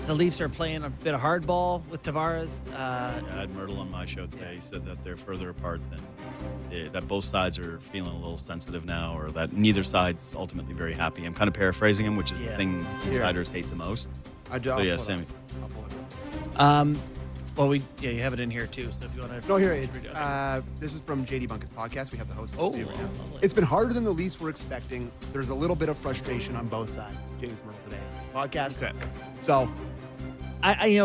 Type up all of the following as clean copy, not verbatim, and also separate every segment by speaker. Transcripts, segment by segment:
Speaker 1: the Leafs are playing a bit of hardball with Tavares.
Speaker 2: I had Myrtle on my show today. He said that they're further apart than that both sides are feeling a little sensitive now, or that neither side's ultimately very happy. I'm kind of paraphrasing him, which is the thing insiders hate the most. Sammy.
Speaker 3: I'll pull it up.
Speaker 1: Well, you have it in here too. So if you want to,
Speaker 3: No, here it's. This is from JD Bunkett's podcast. We have the host.
Speaker 1: lovely.
Speaker 3: It's been harder than the Leafs were expecting. There's a little bit of frustration on both sides. James Myrtle today on his podcast.
Speaker 1: Okay.
Speaker 3: So,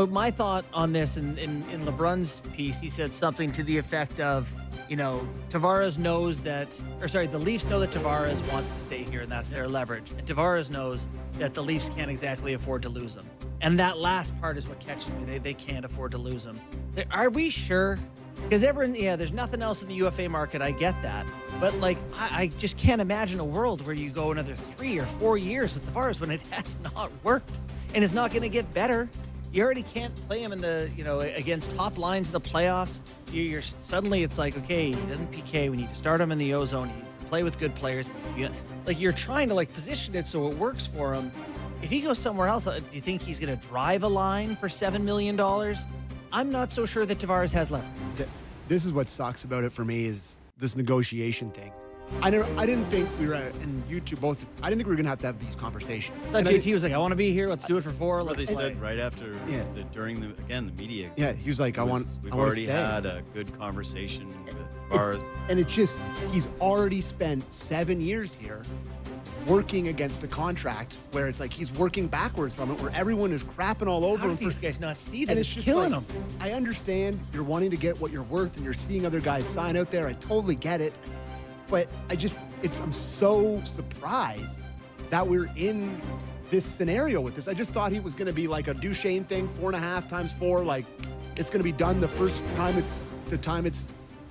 Speaker 1: my thought on this in LeBrun's piece, he said something to the effect of, Tavares knows the Leafs know that Tavares wants to stay here, and that's their leverage. And Tavares knows that the Leafs can't exactly afford to lose him. And that last part is what catches me. They can't afford to lose him. Are we sure? Because there's nothing else in the UFA market. I get that. But, I just can't imagine a world where you go another 3 or 4 years with Tavares when it has not worked. And it's not going to get better. You already can't play him in the, against top lines in the playoffs. You're suddenly it's like, okay, he doesn't PK. We need to start him in the ozone. He needs to play with good players. You're trying to position it so it works for him. If he goes somewhere else, do you think he's going to drive a line for $7 million? I'm not so sure that Tavares has left.
Speaker 3: this is what sucks about it for me is this negotiation thing. I didn't think we were, and you two both, I didn't think we were going to have these conversations.
Speaker 1: I thought JT was like, I want to be here. Let's do it for 4.
Speaker 2: What they
Speaker 1: play.
Speaker 2: said right after, during the media.
Speaker 3: Yeah, he was like,
Speaker 2: We've already had a good conversation with Tavares.
Speaker 3: And it's just, he's already spent 7 years here working against a contract where it's like he's working backwards from it, where everyone is crapping all over
Speaker 1: How
Speaker 3: him.
Speaker 1: do these guys not see that?
Speaker 3: And
Speaker 1: It's
Speaker 3: it's just
Speaker 1: killing
Speaker 3: like,
Speaker 1: them.
Speaker 3: I understand you're wanting to get what you're worth and you're seeing other guys sign out there. I totally get it. But I'm so surprised that we're in this scenario with this. I just thought he was going to be like a Duchesne thing, 4.5 times 4. Like, it's going to be done the first time it's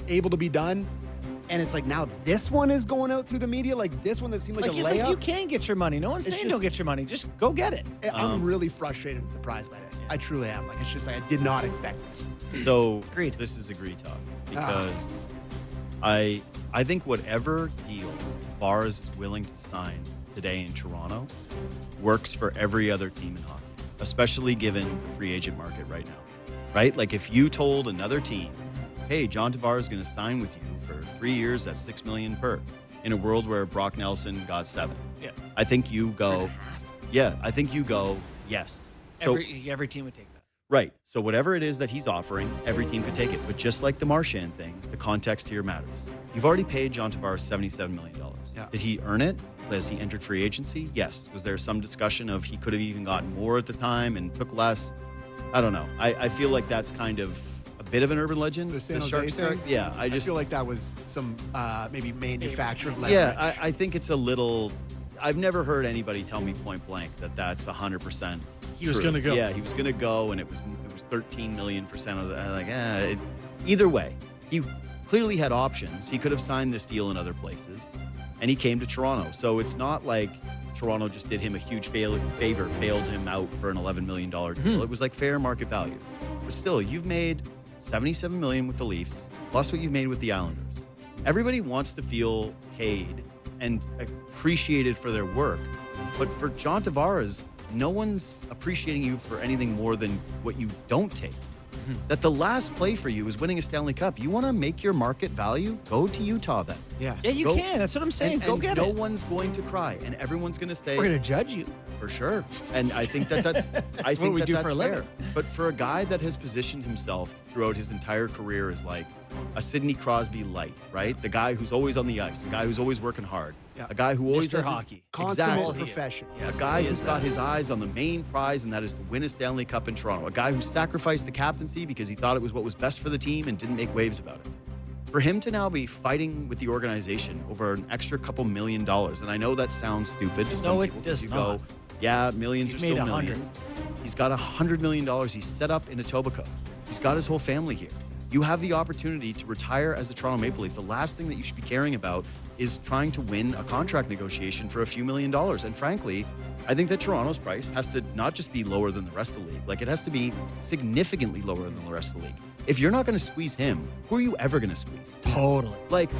Speaker 3: able to be done. And it's like now this one is going out through the media, like this one that seemed like a layup.
Speaker 1: Like you can get your money. No one's saying don't get your money. Just go get it.
Speaker 3: I'm really frustrated and surprised by this. I truly am. Like, it's just like I did not expect this.
Speaker 2: So
Speaker 1: Agreed.
Speaker 2: This is agreed talk because I think whatever deal Tavares is willing to sign today in Toronto works for every other team in hockey, especially given the free agent market right now, right? Like if you told another team, hey, John Tavares is going to sign with you for 3 years at $6 million per, in a world where Brock Nelson got 7.
Speaker 1: Yeah.
Speaker 2: I think you go, yes. So
Speaker 1: Every team would take that.
Speaker 2: right. So whatever it is that he's offering, every team could take it. But just like the Marchand thing, the context here matters. You've already paid John Tavares $77 million.
Speaker 3: Yeah.
Speaker 2: Did he earn it? Has he entered free agency? Yes. Was there some discussion of he could have even gotten more at the time and took less? I don't know. I feel like that's kind of a bit of an urban legend.
Speaker 3: The San Jose
Speaker 2: Sharks
Speaker 3: thing?
Speaker 2: Yeah.
Speaker 3: I feel like that was some maybe manufactured leverage.
Speaker 2: Yeah, I think it's a little. I've never heard anybody tell me point blank that that's 100%.
Speaker 1: He was gonna go.
Speaker 2: Yeah, he was going to go, and it was $13 million for San Jose. Either way, he clearly had options. He could have signed this deal in other places, and he came to Toronto. So it's not like Toronto just did him a huge favor, bailed him out for an $11 million deal. It was like fair market value. But still, you've made $77 million with the Leafs, plus what you've made with the Islanders. Everybody wants to feel paid and appreciated for their work. But for John Tavares, no one's appreciating you for anything more than what you don't take. That the last play for you is winning a Stanley Cup. You want to make your market value? Go to Utah then.
Speaker 3: Yeah.
Speaker 1: Yeah, you can. That's what I'm saying. Go get
Speaker 2: no
Speaker 1: it.
Speaker 2: one's going to cry, and everyone's going to say,
Speaker 1: We're going to judge you.
Speaker 2: for sure. And I think that's I think
Speaker 1: what we do
Speaker 2: that's
Speaker 1: for a
Speaker 2: fair.
Speaker 1: living.
Speaker 2: But for a guy that has positioned himself throughout his entire career as like a Sidney Crosby light, right? The guy who's always on the ice, the guy who's always working hard, a guy who always
Speaker 1: Mr.
Speaker 2: has
Speaker 1: Hockey.
Speaker 3: Consummate
Speaker 2: exactly.
Speaker 3: professional.
Speaker 1: Yes,
Speaker 2: A guy
Speaker 1: he
Speaker 2: who's
Speaker 1: is
Speaker 2: got
Speaker 1: that.
Speaker 2: his eyes on the main prize, and that is to win a Stanley Cup in Toronto. A guy who sacrificed the captaincy because he thought it was what was best for the team and didn't make waves about it. For him to now be fighting with the organization over an extra couple $1 million, and I know that sounds stupid to some
Speaker 1: No, it
Speaker 2: people because
Speaker 1: does
Speaker 2: you go,
Speaker 1: not.
Speaker 2: yeah, millions
Speaker 1: He's
Speaker 2: are still
Speaker 1: made 100.
Speaker 2: millions. He's got $100 million. He's set up in Etobicoke. He's got his whole family here. You have the opportunity to retire as a Toronto Maple Leaf. The last thing that you should be caring about is trying to win a contract negotiation for a few $1 million. And frankly, I think that Toronto's price has to not just be lower than the rest of the league. Like, it has to be significantly lower than the rest of the league. If you're not going to squeeze him, who are you ever going to squeeze?
Speaker 1: Totally.
Speaker 2: Like,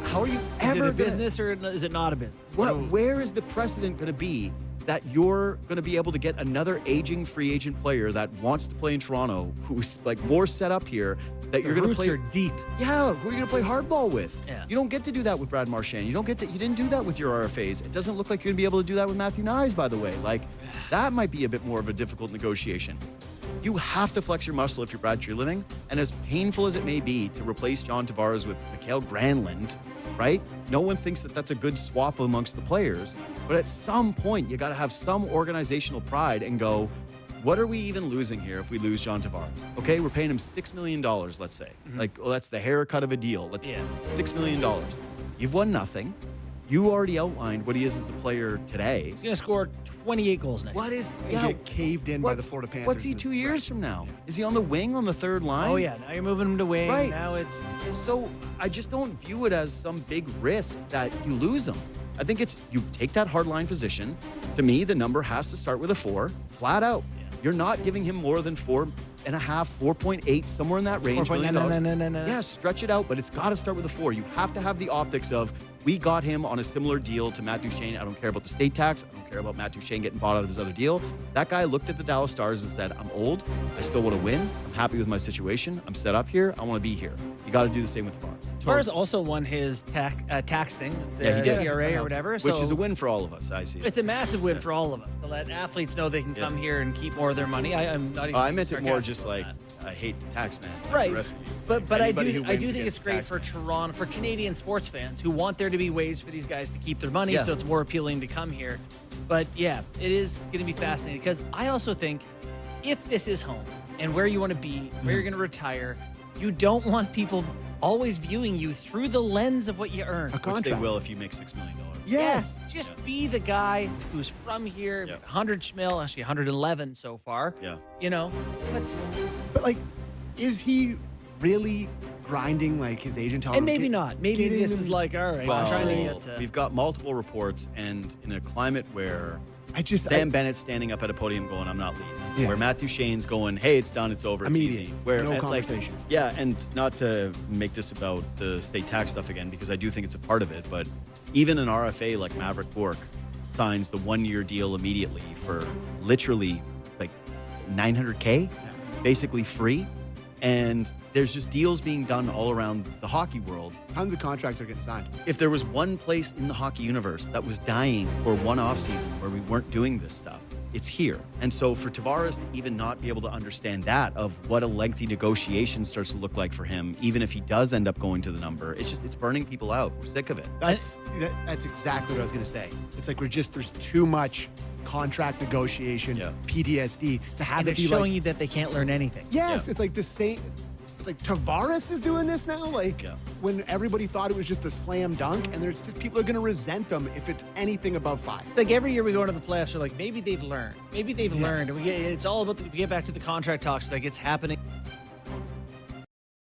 Speaker 2: how are you
Speaker 1: Is
Speaker 2: ever
Speaker 1: it a
Speaker 2: gonna-
Speaker 1: business or is it not a business?
Speaker 2: where is the precedent going to be that you're going to be able to get another aging free agent player that wants to play in Toronto, who's like more set up here, that you're
Speaker 1: The
Speaker 2: going to
Speaker 1: roots
Speaker 2: play.
Speaker 1: are deep.
Speaker 2: Yeah, who are you going to play hardball with?
Speaker 1: Yeah.
Speaker 2: You don't get to do that with Brad Marchand. You didn't do that with your RFAs. It doesn't look like you're going to be able to do that with Matthew Nyes, by the way. Like, that might be a bit more of a difficult negotiation. You have to flex your muscle if you're Brad Treliving. And as painful as it may be to replace John Tavares with Mikael Granlund, right? No one thinks that that's a good swap amongst the players. But at some point, you got to have some organizational pride and go, what are we even losing here if we lose John Tavares? Okay, we're paying him $6 million, let's say. Like, well, that's the haircut of a deal. $6 million. You've won nothing. You already outlined what he is as a player today.
Speaker 1: He's going to score 28 goals next
Speaker 2: What
Speaker 1: year.
Speaker 2: is
Speaker 3: And get caved in by the Florida Panthers.
Speaker 2: What's he
Speaker 3: in this
Speaker 2: 2 years from now? Is he on the wing on the third line?
Speaker 1: Oh, yeah. Now you're moving him to wing.
Speaker 2: Right.
Speaker 1: Now it's...
Speaker 2: So I just don't view it as some big risk that you lose him. I think it's you take that hard line position. To me, the number has to start with a 4, flat out.
Speaker 1: Yeah.
Speaker 2: You're not giving him more than 4.5, 4.8, somewhere in that range. $4.9 million.
Speaker 1: No.
Speaker 2: Yeah, stretch it out, but it's got to start with a 4. You have to have the optics of, we got him on a similar deal to Matt Duchene. I don't care about the state tax. I don't care about Matt Duchene getting bought out of his other deal. That guy looked at the Dallas Stars and said, I'm old. I still want to win. I'm happy with my situation. I'm set up here. I want to be here. You got to do the same with Tavares.
Speaker 1: Tavares also won his tax thing, the
Speaker 2: Yeah, he did.
Speaker 1: CRA or whatever.
Speaker 2: Which
Speaker 1: so
Speaker 2: is a win for all of us, I see.
Speaker 1: It's a massive win for all of us to let athletes know they can come here and keep more of their money. I'm not even
Speaker 2: I meant it more
Speaker 1: sarcastic
Speaker 2: just
Speaker 1: about
Speaker 2: like,
Speaker 1: that.
Speaker 2: I hate the tax man. like
Speaker 1: Right,
Speaker 2: the rest of you.
Speaker 1: but I
Speaker 2: Anybody who
Speaker 1: do
Speaker 2: wins
Speaker 1: think
Speaker 2: against
Speaker 1: it's
Speaker 2: the
Speaker 1: great
Speaker 2: tax
Speaker 1: for
Speaker 2: man.
Speaker 1: Toronto, for Canadian sports fans who want there to be ways for these guys to keep their money,
Speaker 2: Yeah.
Speaker 1: so it's more appealing to come here. But yeah, it is going to be fascinating because I also think if this is home and where you want to be, where you're going to retire, you don't want people always viewing you through the lens of what you earn.
Speaker 3: A
Speaker 2: Which they
Speaker 3: contract.
Speaker 2: will if you make $6 million.
Speaker 3: Yes.
Speaker 1: Yeah, just be the guy who's from here,
Speaker 2: Yeah.
Speaker 1: 100 schmil, actually 111 so far.
Speaker 2: Yeah.
Speaker 1: You know, let's
Speaker 3: But like, is he really grinding like his agent told him?
Speaker 1: and maybe not. Maybe
Speaker 3: get in
Speaker 1: this
Speaker 3: and-
Speaker 1: is like, all right,
Speaker 2: Well,
Speaker 1: I'm trying to get to.
Speaker 2: we've got multiple reports, and in a climate where
Speaker 3: I just
Speaker 2: Sam Bennett's standing up at a podium going, I'm not leaving.
Speaker 3: Yeah.
Speaker 2: Where Matt Duchene's going, hey, it's done, it's over, it's
Speaker 3: Immediate.
Speaker 2: easy. Where
Speaker 3: No
Speaker 2: like,
Speaker 3: conversation.
Speaker 2: yeah, and not to make this about the state tax stuff again, because I do think it's a part of it, but even an RFA like Maverick Bourque signs the 1-year deal immediately for literally like $900K, basically free. And there's just deals being done all around the hockey world.
Speaker 3: tons of contracts are getting signed.
Speaker 2: If there was one place in the hockey universe that was dying for one off season where we weren't doing this stuff, it's here. And so for Tavares to even not be able to understand that of what a lengthy negotiation starts to look like for him, even if he does end up going to the number, it's burning people out. We're sick of it.
Speaker 3: That's exactly what I was going to say. It's like there's too much contract negotiation,
Speaker 2: Yeah.
Speaker 3: PTSD to have
Speaker 1: and
Speaker 3: it
Speaker 1: it's
Speaker 3: be
Speaker 1: showing
Speaker 3: like,
Speaker 1: you that they can't learn anything.
Speaker 3: yes,
Speaker 2: Yeah.
Speaker 3: it's like the same. It's like Tavares is doing this now. Like
Speaker 2: Yeah.
Speaker 3: when everybody thought it was just a slam dunk, and there's just people are going to resent them if it's anything above 5.
Speaker 1: It's like every year we go into the playoffs, we're like, maybe they've learned. Maybe they've
Speaker 3: Yes.
Speaker 1: learned. And we get back to the contract talks, like it's happening.